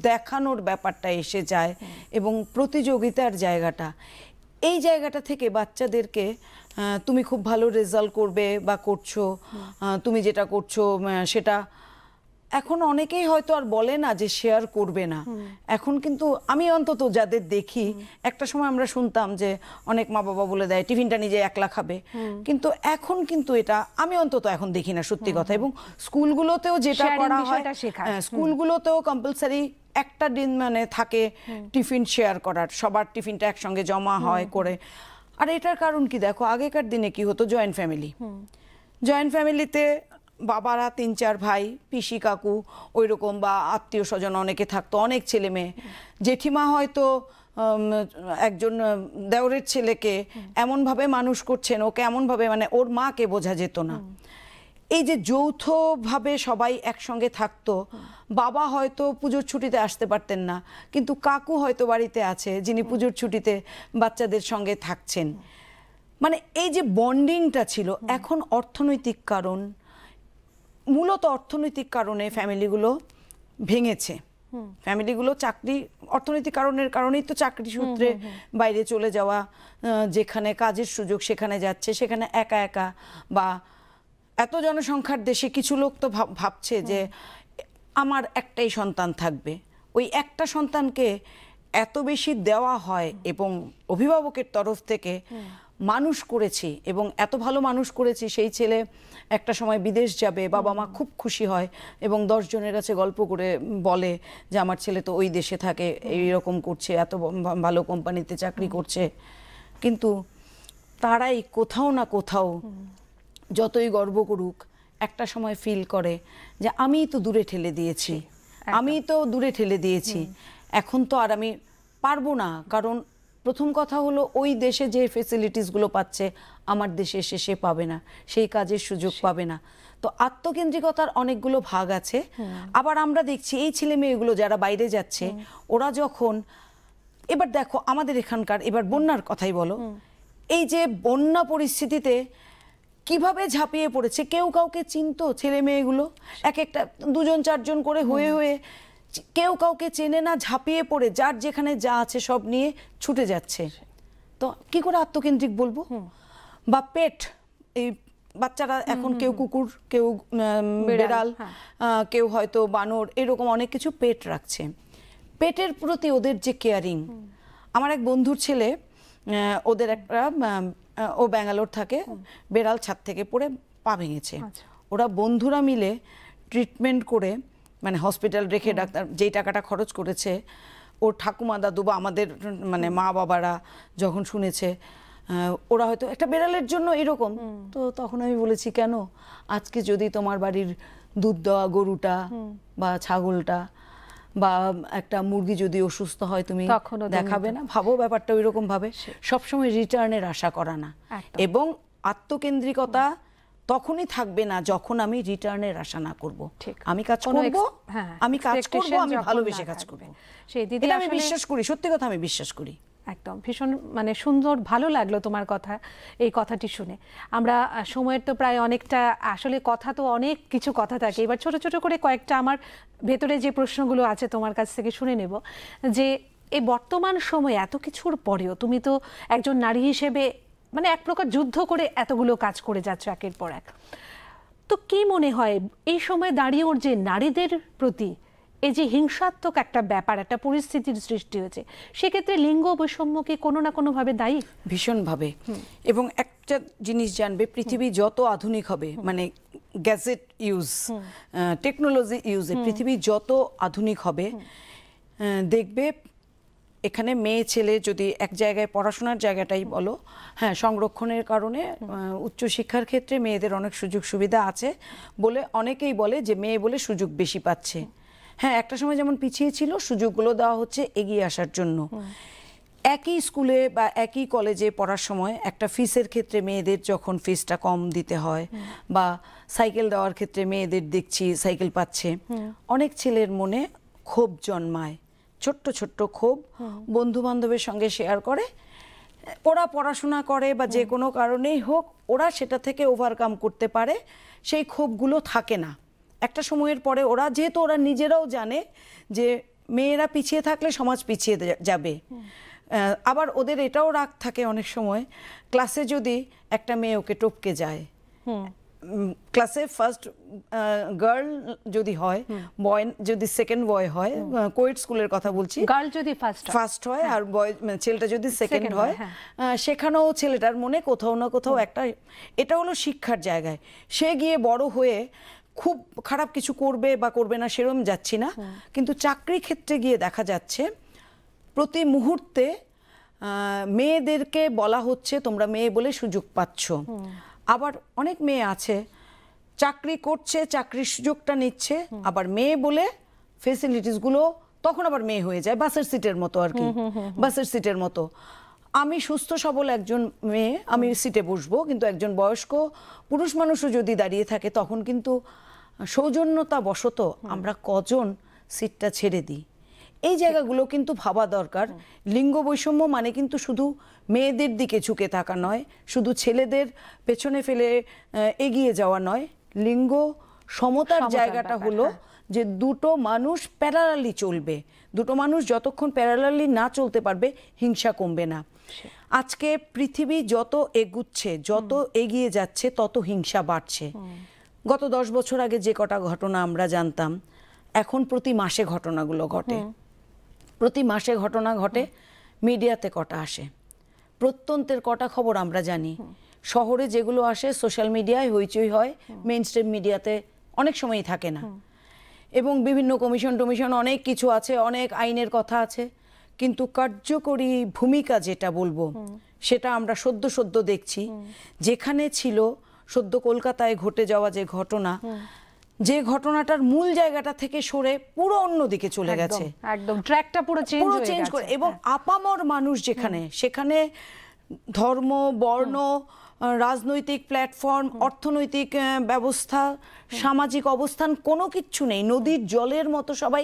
দেখানোর ব্যাপারটা এসে যায়, এবং প্রতিযোগিতার জায়গাটা, এই জায়গাটা থেকে বাচ্চাদেরকে তুমি খুব ভালো রেজাল্ট করবে বা করছো, তুমি যেটা করছো সেটা এখন অনেকেই হয়তো আর বলে না যে শেয়ার করবে না। এখন কিন্তু আমি অন্তত যাদের দেখি, একটা সময় আমরা শুনতাম যে অনেক মা বাবা বলে দেয় টিফিনটা নিজে একলা খাবে, কিন্তু এখন কিন্তু এটা আমি অন্তত এখন দেখি না, সত্যি কথা। এবং স্কুলগুলোতেও যেটা করা হয়, স্কুলগুলোতেও কম্পালসারি একটা দিন মানে থাকে টিফিন শেয়ার করার, সবার টিফিনটা একসঙ্গে জমা হয় করে। আর এটার কারণ কি দেখো, আগেকার দিনে কি হতো, জয়েন্ট ফ্যামিলিতে বাবারা 3-4 ভাই, পিসি কাকু ওইরকম, বা আত্মীয় স্বজন অনেকে থাকতো, অনেক ছেলে মেয়ে। জেঠিমা হয়তো একজন দেওরের ছেলেকে এমনভাবে মানুষ করছেন, ওকে এমনভাবে, মানে ওর মাকে বোঝা যেত না। এই যে যৌথভাবে সবাই একসঙ্গে থাকতো, বাবা হয়তো পুজোর ছুটিতে আসতে পারতেন না, কিন্তু কাকু হয়তো বাড়িতে আছে যিনি পুজোর ছুটিতে বাচ্চাদের সঙ্গে থাকছেন। মানে এই যে বন্ডিংটা ছিল, এখন মূলত অর্থনৈতিক কারণে ফ্যামিলিগুলো ভেঙেছে। ফ্যামিলিগুলো অর্থনৈতিক কারণেই তো চাকরি সূত্রে বাইরে চলে যাওয়া, যেখানে কাজের সুযোগ সেখানে যাচ্ছে, সেখানে একা একা, বা এত জনসংখ্যার দেশে কিছু লোক তো ভাবছে যে আমার একটাই সন্তান থাকবে, ওই একটা সন্তানকে এত বেশি দেওয়া হয়, এবং অভিভাবকের তরফ থেকে মানুষ করেছি এবং এত ভালো মানুষ করেছি, সেই ছেলে একটা সময় বিদেশ যাবে, বাবা মা খুব খুশি হয় এবং 10 জনের কাছে গল্প করে বলে যে আমার ছেলে তো ওই দেশে থাকে, এইরকম করছে, এত ভালো কোম্পানিতে চাকরি করছে। কিন্তু তারাই কোথাও না কোথাও যতই গর্ব করুক, একটা সময় ফিল করে যে আমিই তো দূরে ঠেলে দিয়েছি, এখন তো আর আমি পারবো না, কারণ প্রথম কথা হলো ওই দেশে যে ফেসিলিটিসগুলো পাচ্ছে আমার দেশে এসে সে পাবে না, সেই কাজের সুযোগ পাবে না। তো আত্মকেন্দ্রিকতার অনেকগুলো ভাগ আছে। আবার আমরা দেখছি এই ছেলে মেয়েগুলো যারা বাইরে যাচ্ছে, ওরা যখন, এবার দেখো আমাদের এখানকার, এবার বন্যার কথাই বলো, এই যে বন্যা পরিস্থিতিতে কিভাবে ঝাঁপিয়ে পড়েছে, কেউ কাউকে চিনতো ছেলে মেয়েগুলো, এক একটা দুজন চারজন করে হয়ে হয়ে, কেউ কাউকে চেনে না, ঝাঁপিয়ে পড়ে যার যেখানে যা আছে সব নিয়ে ছুটে যাচ্ছে। তো কি করে আত্মকেন্দ্রিক বলবো? বা পেট, এই বাচ্চারা এখন কেউ কুকুর, কেউ বেড়াল, কেউ হয়তো বানর, এরকম অনেক কিছু পেট রাখছে। পেটের প্রতি ওদের যে কেয়ারিং, আমার এক বন্ধুর ছেলে, ওদের একটা, ও ব্যাঙ্গালোর থাকে, বেড়াল ছাদ থেকে পড়ে পা ভেঙেছে। ওরা বন্ধুরা মিলে ট্রিটমেন্ট করে, মানে হসপিটাল রেখে ডাক্তার যেই টাকাটা খরচ করেছে, ওর ঠাকুমা দাদু বা আমাদের মানে মা বাবারা যখন শুনেছে, ওরা হয়তো একটা বেড়ালের জন্য এরকম, তো তখন আমি বলেছি কেন, আজকে যদি তোমার বাড়ির দুধ দেওয়া গরুটা বা ছাগলটা বা একটা মুরগি যদি অসুস্থ হয়, তুমি দেখাবে না? ভাবো ব্যাপারটা ওই রকম ভাবে, সবসময় রিটার্নের আশা করা না। এবং আত্মকেন্দ্রিকতা তখনই থাকবে না যখন আমি রিটার্নের আশা না করব। আমি কাজ করব, আমি ভালোবেসে কাজ করব, এটা আমি বিশ্বাস করি, সত্যি কথা আমি বিশ্বাস করি। একদম ভীষণ মানে সুন্দর, ভালো লাগলো তোমার কথা, এই কথাটি শুনে। আমরা সময়ের তো প্রায় অনেকটা, আসলে কথা তো অনেক কিছু কথা থাকে, এবার ছোট ছোট করে কয়েকটা আমার ভেতরে যে প্রশ্নগুলো আছে তোমার কাছ থেকে শুনে নেব। যে এই বর্তমান সময়ে এত কিছুর পরেও তুমি তো একজন নারী হিসেবে মানে এক প্রকার যুদ্ধ করে এতগুলো কাজ করে যাচ্ছ একের পর এক, তো কি মনে হয় এই সময় দাঁড়িয়ে ওর যে নারীদের প্রতি এই যে হিংসাত্মক একটা ব্যাপার, একটা পরিস্থিতির সৃষ্টি হয়েছে, সেক্ষেত্রে লিঙ্গ বৈষম্য কি কোনো না কোনো ভাবে দায়ী? ভীষণভাবে। এবং একটা জিনিস জানবে, পৃথিবী যত আধুনিক হবে, মানে গ্যাজেট ইউজ, টেকনোলজি ইউজে পৃথিবী যত আধুনিক হবে, দেখবে এখানে মেয়ে ছেলে যদি এক জায়গায়, পড়াশোনার জায়গাটাই বলো, হ্যাঁ সংরক্ষণের কারণে উচ্চশিক্ষার ক্ষেত্রে মেয়েদের অনেক সুযোগ সুবিধা আছে বলে অনেকেই বলে যে মেয়ে বলে সুযোগ বেশি পাচ্ছে। হ্যাঁ, একটা সময় যেমন পিছিয়ে ছিল, সুযোগগুলো দেওয়া হচ্ছে এগিয়ে আসার জন্য। একই স্কুলে বা একই কলেজে পড়ার সময় একটা ফিসের ক্ষেত্রে মেয়েদের যখন ফিসটা কম দিতে হয়, বা সাইকেল দেওয়ার ক্ষেত্রে মেয়েদের দেখছি সাইকেল পাচ্ছে, অনেক ছেলের মনে ক্ষোভ জন্মায়, ছোট্ট ছোট্ট ক্ষোভ, বন্ধু বান্ধবের সঙ্গে শেয়ার করে, ওরা পড়াশোনা করে বা যে কোনো কারণেই হোক, ওরা সেটা থেকে ওভারকাম করতে পারে, সেই ক্ষোভগুলো থাকে না। একটা সময়ের পরে ওরা, যেহেতু ওরা নিজেরাও জানে যে মেয়েরা পিছিয়ে থাকলে সমাজ পিছিয়ে যাবে, আবার ওদের এটাও রাগ থাকে অনেক সময়, ক্লাসে যদি একটা মেয়ে ওকে টপকে যায়, ক্লাসে ফার্স্ট গার্ল যদি হয়, বয় যদি সেকেন্ড বয় হয়, কোয়েট স্কুলের কথা বলছি, গার্ল যদি ফার্স্ট হয় আর বয় ছেলেটা যদি সেকেন্ড হয়, সেখানেও ছেলেটার মনে কোথাও না কোথাও একটা, এটা হলো শিক্ষার জায়গায়, সে গিয়ে বড় হয়ে খুব খারাপ কিছু করবে বা করবে না সেরকম যাচ্ছি না, কিন্তু চাকরি ক্ষেত্রে গিয়ে দেখা যাচ্ছে প্রতি মুহূর্তে মেয়েদেরকে বলা হচ্ছে তোমরা মেয়ে বলে সুযোগ পাচ্ছ। আবার অনেক মেয়ে আছে চাকরি করছে, চাকরির সুযোগটা নিচ্ছে, আবার মেয়ে বলে ফেসিলিটিসগুলো তখন আবার মেয়ে হয়ে যায়, বাসের সিটের মতো আর কি, বাসের সিটের মতো। আমি সুস্থ সবল একজন মেয়ে, আমি সিটে বসবো, কিন্তু একজন বয়স্ক পুরুষ মানুষও যদি দাঁড়িয়ে থাকে, তখন কিন্তু সৌজন্যতা বশত আমরা কজন সিটটা ছেড়ে দিই। এই জায়গাগুলো কিন্তু ভাবা দরকার। লিঙ্গ বৈষম্য মানে কিন্তু শুধু মেয়েদের দিকে ঝুঁকে থাকা নয়, শুধু ছেলেদের পেছনে ফেলে এগিয়ে যাওয়া নয়, লিঙ্গ সমতার জায়গাটা হলো যে দুটো মানুষ প্যারালালি চলবে, দুটো মানুষ যতক্ষণ প্যারালালি না চলতে পারবে হিংসা কমবে না। আজকে পৃথিবী যত এগুচ্ছে, যত এগিয়ে যাচ্ছে, তত হিংসা বাড়ছে। গত 10 বছর আগে যে কটা ঘটনা আমরা জানতাম, এখন প্রতি মাসে ঘটনাগুলো ঘটে, প্রতি মাসে ঘটনা ঘটে, মিডিয়াতে কটা আসে, প্রত্যন্তের কটা খবর আমরা জানি, শহরে যেগুলো আসে সোশ্যাল মিডিয়ায় হইচই হয়, মেইন স্ট্রিম মিডিয়াতে অনেক সময়ই থাকে না। এবং বিভিন্ন কমিশন টমিশন অনেক কিছু আছে, অনেক আইনের কথা আছে, কিন্তু কার্যকরী ভূমিকা যেটা বলবো সেটা আমরা সদ্য দেখছি। যেখানে ছিল সদ্য কলকাতায় ঘটে যাওয়া যে ঘটনা, যে ঘটনাটার মূল জায়গাটা থেকে সরে পুরো অন্যদিকে চলে গেছে, একদম ট্র্যাকটা পুরো চেঞ্জ করে। এবং আপামর মানুষ যেখানে, সেখানে ধর্ম, বর্ণ, রাজনৈতিক প্ল্যাটফর্ম, অর্থনৈতিক ব্যবস্থা, সামাজিক অবস্থান কোনো কিচ্ছু নেই। নদীর জলের মতো সবাই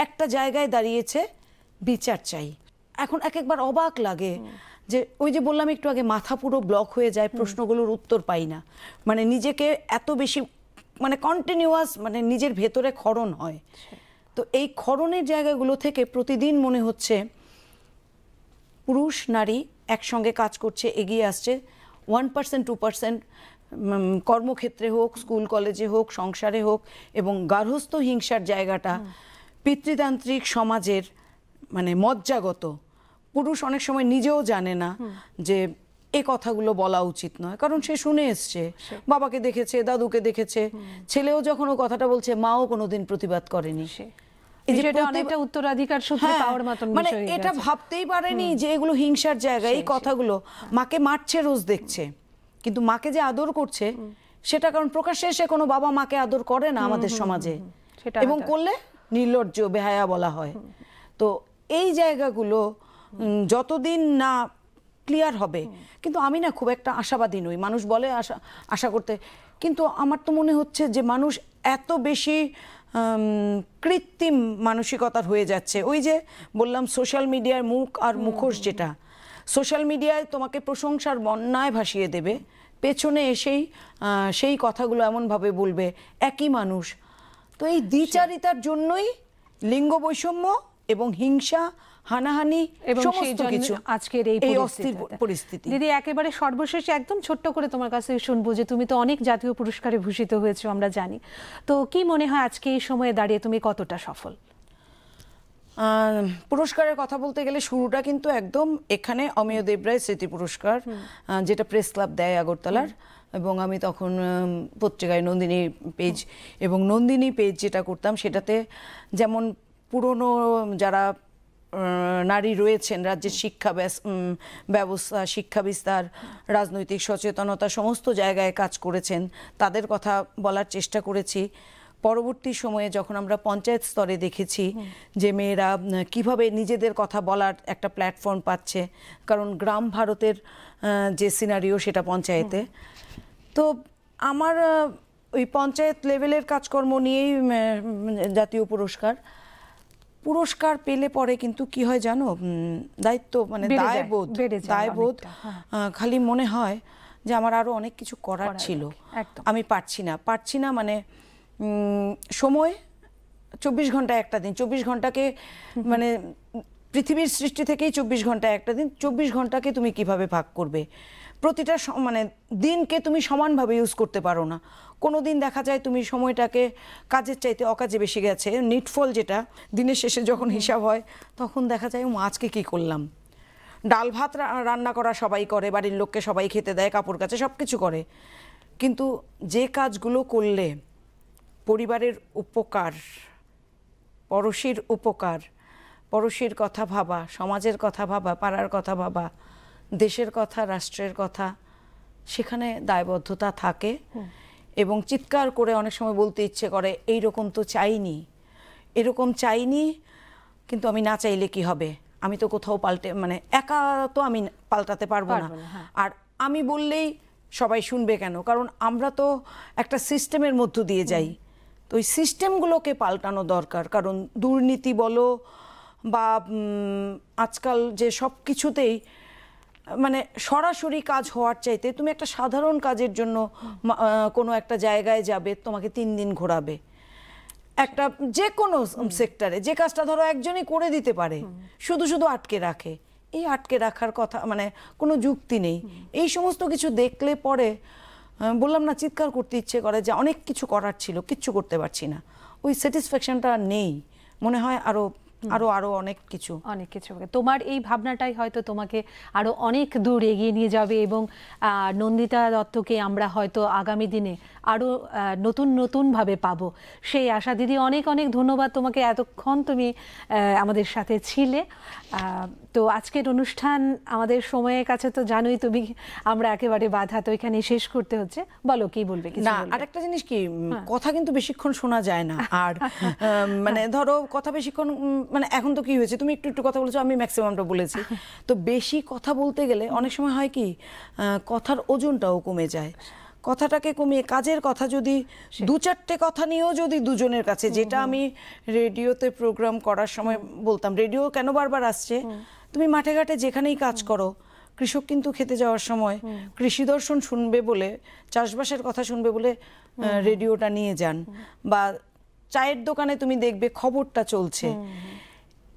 একটা জায়গায় দাঁড়িয়েছে, বিচার চাই। এখন একবার অবাক লাগে যে ওই যে বললাম একটু আগে, মাথা পুরো ব্লক হয়ে যায়, প্রশ্নগুলোর উত্তর পাই না। মানে নিজেকে এত বেশি মানে কন্টিনিউয়াস, মানে নিজের ভেতরে ক্ষরণ হয়। তো এই ক্ষরণের জায়গাগুলো থেকে প্রতিদিন মনে হচ্ছে পুরুষ নারী একসঙ্গে কাজ করছে, এগিয়ে আসছে। 1% 2% কর্মক্ষেত্রে হোক, স্কুল কলেজে হোক, সংসারে হোক, এবং গার্হস্থ্য হিংসার জায়গাটা পিতৃতান্ত্রিক সমাজের মানে মজ্জাগত। পুরুষ অনেক সময় নিজেও জানে না যে এই কথাগুলো বলা উচিত নয়, কারণ সে শুনে এসছে, বাবাকে দেখেছে, দাদুকে দেখেছে। ছেলেও যখন ও কথাটা বলছে, মাও কোনোদিন প্রতিবাদ করেনি। উত্তরাধিকার সূত্রে পাওয়ার মতন মানে এটা ভাবতেই পারেনি যে এগুলো হিংসার জায়গা। এই কথাগুলো মাকে মারছে, রোজ দেখছে, কিন্তু মাকে যে আদর করছে সেটা, কারণ প্রকাশ্যে এসে কোনো বাবা মাকে আদর করে না আমাদের সমাজে, এবং করলে নির্লজ্জ, বেহায়া বলা হয়। তো এই জায়গাগুলো যতদিন না ক্লিয়ার হবে, কিন্তু আমি না খুব একটা আশাবাদী নই। মানুষ বলে আশা করতে, কিন্তু আমার তো মনে হচ্ছে যে মানুষ এত বেশি কৃত্রিম মানসিকতার হয়ে যাচ্ছে। ওই যে বললাম সোশ্যাল মিডিয়ার মুখ আর মুখোশ, যেটা সোশ্যাল মিডিয়ায় তোমাকে প্রশংসার বন্যায় ভাসিয়ে দেবে, পেছনে এসেই সেই কথাগুলো এমনভাবে বলবে একই মানুষ। তো এই দ্বিচারিতার জন্যই লিঙ্গ বৈষম্য এবং হিংসা, হানাহানি, সমস্ত কিছু আজকের এই পরিস্থিতি। দিদি, একেবারে সর্বশেষে একদম ছোট্ট করে তোমার কাছে শুনবো যে তুমি তো অনেক জাতীয় পুরস্কারে ভূষিত হয়েছো, আমরা জানি। তো কি মনে হয় আজকে এই সময়ে দাঁড়িয়ে তুমি কতটা সফল? পুরস্কারের কথা বলতে গেলে শুরুটা কিন্তু একদম এখানে অমিয় দেবরায় স্মৃতি পুরস্কার, যেটা প্রেস ক্লাব দেয় আগরতলার, এবং আমি তখন পত্রিকায় নন্দিনী পেজ, এবং নন্দিনী পেজ যেটা করতাম সেটাতে যেমন পুরনো যারা নারী রয়েছেন, রাজ্যের শিক্ষা ব্যবস্থা, শিক্ষা বিস্তার, রাজনৈতিক সচেতনতা, সমস্ত জায়গায় কাজ করেছেন, তাদের কথা বলার চেষ্টা করেছি। পরবর্তী সময়ে যখন আমরা পঞ্চায়েত স্তরে দেখেছি যে মেয়েরা কিভাবে নিজেদের কথা বলার একটা প্ল্যাটফর্ম পাচ্ছে, কারণ গ্রাম ভারতের যে সিনারিও সেটা পঞ্চায়েতে। তো আমার ওই পঞ্চায়েত লেভেলের কাজকর্ম নিয়েই জাতীয় পুরস্কার পেলে পরে কিন্তু কি হয় জানো, দায়িত্ব মানে দায়বোধ খালি মনে হয় যে আমার আরো অনেক কিছু করার ছিল, আমি পারছি না। মানে সময় 24 ঘন্টায় একটা দিন, 24 ঘন্টাকে মানে পৃথিবীর সৃষ্টি থেকেই 24 ঘন্টায় একটা দিন, 24 ঘন্টাকে তুমি কিভাবে ভাগ করবে? প্রতিটা মানে দিনকে তুমি সমানভাবে ইউজ করতে পারো না। কোনো দিন দেখা যায় তুমি সময়টাকে কাজের চাইতে অকাজে বেশি গেছে, নিটফল যেটা দিনের শেষে যখন হিসাব হয় তখন দেখা যায় আজকে কি করলাম। ডাল ভাত রান্না করা সবাই করে, বাড়ির লোককে সবাই খেতে দেয়, কাপড় কাচে, সব কিছু করে, কিন্তু যে কাজগুলো করলে পরিবারের উপকার, পড়শির উপকার, পড়শির কথা ভাবা, সমাজের কথা ভাবা, পাড়ার কথা ভাবা, দেশের কথা, রাষ্ট্রের কথা, সেখানে দায়বদ্ধতা থাকে। এবং চিৎকার করে অনেক সময় বলতে ইচ্ছে করে এইরকম তো চাইনি, এরকম চাইনি, কিন্তু আমি না চাইলে কি হবে? আমি তো কোথাও মানে একা তো আমি পাল্টাতে পারবো না। আর আমি বললেই সবাই শুনবে কেন? কারণ আমরা তো একটা সিস্টেমের মধ্য দিয়ে যাই। তো ওই সিস্টেমগুলোকে পাল্টানো দরকার, কারণ দুর্নীতি বলো বা আজকাল যে সব কিছুতেই মানে সরাসরি কাজ হওয়ার চাইতে তুমি একটা সাধারণ কাজের জন্য কোনো একটা জায়গায় যাবে, তোমাকে 3 দিন ঘোরাবে। একটা যে কোনো সেক্টরে যে কাজটা ধরো একজনই করে দিতে পারে, শুধু আটকে রাখে। এই আটকে রাখার কথা মানে কোনো যুক্তি নেই। এই সমস্ত কিছু দেখলে পরে বললাম না, চিৎকার করতে ইচ্ছে করে যে অনেক কিছু করার ছিল, কিচ্ছু করতে পারছি না। ওই স্যাটিসফ্যাকশনটা নেই, মনে হয় আরো আরো আরো অনেক কিছু তোমার এই ভাবনাটাই হয়তো তোমাকে আরো অনেক দূর এগিয়ে নিয়ে যাবে এবং নন্দিতা দত্তকে আমরা হয়তো আগামী দিনে আরো নতুন নতুন ভাবে পাবো সেই আশা। দিদি অনেক অনেক ধন্যবাদ তোমাকে, এতক্ষণ তুমি আমাদের সাথে ছিলে। তো আজকের অনুষ্ঠান আমাদের সময়ের কাছে তো জানোই তুমি, আমরা একেবারে বাধা, তো এখানে শেষ করতে হচ্ছে। বলো কি বলবে? না, আরেকটা জিনিস কি, কথা কিন্তু বেশিক্ষণ শোনা যায় না। আর মানে ধরো কথা বেশিক্ষণ, মানে এখন তো কি হয়েছে, তুমি একটু একটু কথা বলেছো, আমি ম্যাক্সিমামটা বলেছি। তো বেশি কথা বলতে গেলে অনেক সময় হয় কি, কথার ওজনটাও কমে যায়। কথাটাকে কমিয়ে কাজের কথা, যদি দু চারটে কথা নিয়েও যদি দুজনের কাছে, যেটা আমি রেডিওতে প্রোগ্রাম করার সময় বলতাম, রেডিও কেন বারবার আসছে, তুমি মাঠে ঘাটে যেখানেই কাজ করো, কৃষক কিন্তু খেতে যাওয়ার সময় কৃষি দর্শন শুনবে বলে, চাষবাসের কথা শুনবে বলে রেডিওটা নিয়ে যান, বা চায়ের দোকানে তুমি দেখবে খবরটা চলছে।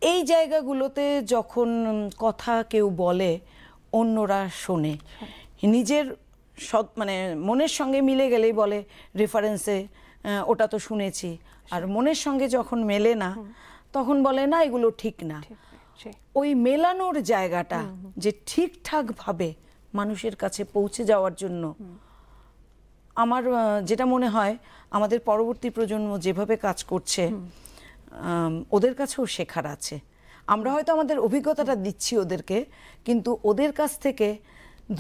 এই জায়গাগুলোতে যখন কথা কেউ বলে, অন্যরা শোনে, নিজের মানে মনের সঙ্গে মিলে গেলেই বলে রেফারেন্সে ওটা তো শুনেছি, আর মনের সঙ্গে যখন মেলে না তখন বলে না এগুলো ঠিক না। ওই মেলানোর জায়গাটা যে ঠিকঠাক ভাবে মানুষের কাছে পৌঁছে যাওয়ার জন্য, আমার যেটা মনে হয় আমাদের পরবর্তী প্রজন্ম যেভাবে কাজ করছে, ওদের কাছেও শেখার আছে। আমরা হয়তো আমাদের অভিজ্ঞতাটা দিচ্ছি ওদেরকে, কিন্তু ওদের কাছ থেকে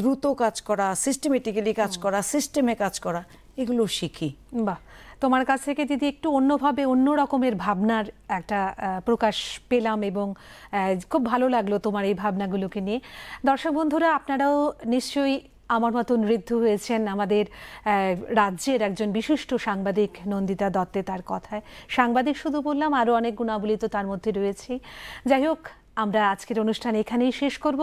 দ্রুত কাজ করা, সিস্টেমেটিক্যালি কাজ করা, সিস্টেমে কাজ করা, এগুলো শিখি। বাহ, তোমার কাছ থেকে দিদি একটু অন্যভাবে অন্য রকমের ভাবনার একটা প্রকাশ পেলাম এবং খুব ভালো লাগলো তোমার এই ভাবনাগুলোকে নিয়ে। দর্শক বন্ধুরা, আপনারাও নিশ্চয়ই আমার মতন ঋদ্ধ হয়েছেন আমাদের রাজ্যের একজন বিশিষ্ট সাংবাদিক নন্দিতা দত্তে, তার কথায়। সাংবাদিক শুধু বললাম, আরও অনেক গুণাবলী তো তার মধ্যে রয়েছে। যাই হোক, আমরা আজকের অনুষ্ঠান এখানেই শেষ করব।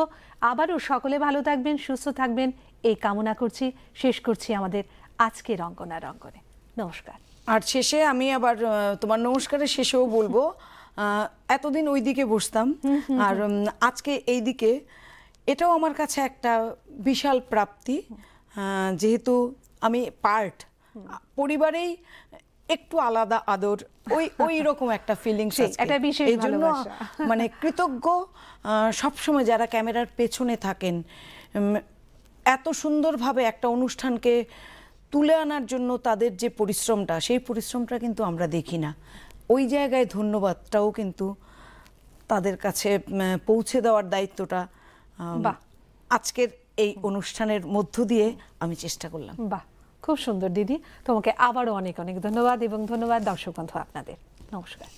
আবারও সকলে ভালো থাকবেন, সুস্থ থাকবেন এই কামনা করছি। শেষ করছি আমাদের আজকের অঙ্গনার অঙ্গনে। নমস্কার। আর শেষে আমি আবার তোমার নমস্কারের শেষেও বলবো, এতদিন ওই দিকে বসতাম আর আজকে এই দিকে, এটাও আমার কাছে একটা বিশাল প্রাপ্তি। যেহেতু আমি পার্ট, পরিবারেই একটু আলাদা আদর, ওই রকম একটা ফিলিংস আছে। এই জন্য মানে কৃতজ্ঞ সবসময় যারা ক্যামেরার পেছনে থাকেন, এত সুন্দরভাবে একটা অনুষ্ঠানকে তুলে আনার জন্য তাদের যে পরিশ্রমটা, সেই পরিশ্রমটা কিন্তু আমরা দেখি না। ওই জায়গায় ধন্যবাদটাও কিন্তু তাদের কাছে পৌঁছে দেওয়ার দায়িত্বটা আজকের এই অনুষ্ঠানের মধ্য দিয়ে আমি চেষ্টা করলাম। বাহ, খুব সুন্দর দিদি, তোমাকে আবারও অনেক অনেক ধন্যবাদ এবং ধন্যবাদ দর্শক বন্ধু আপনাদের। নমস্কার।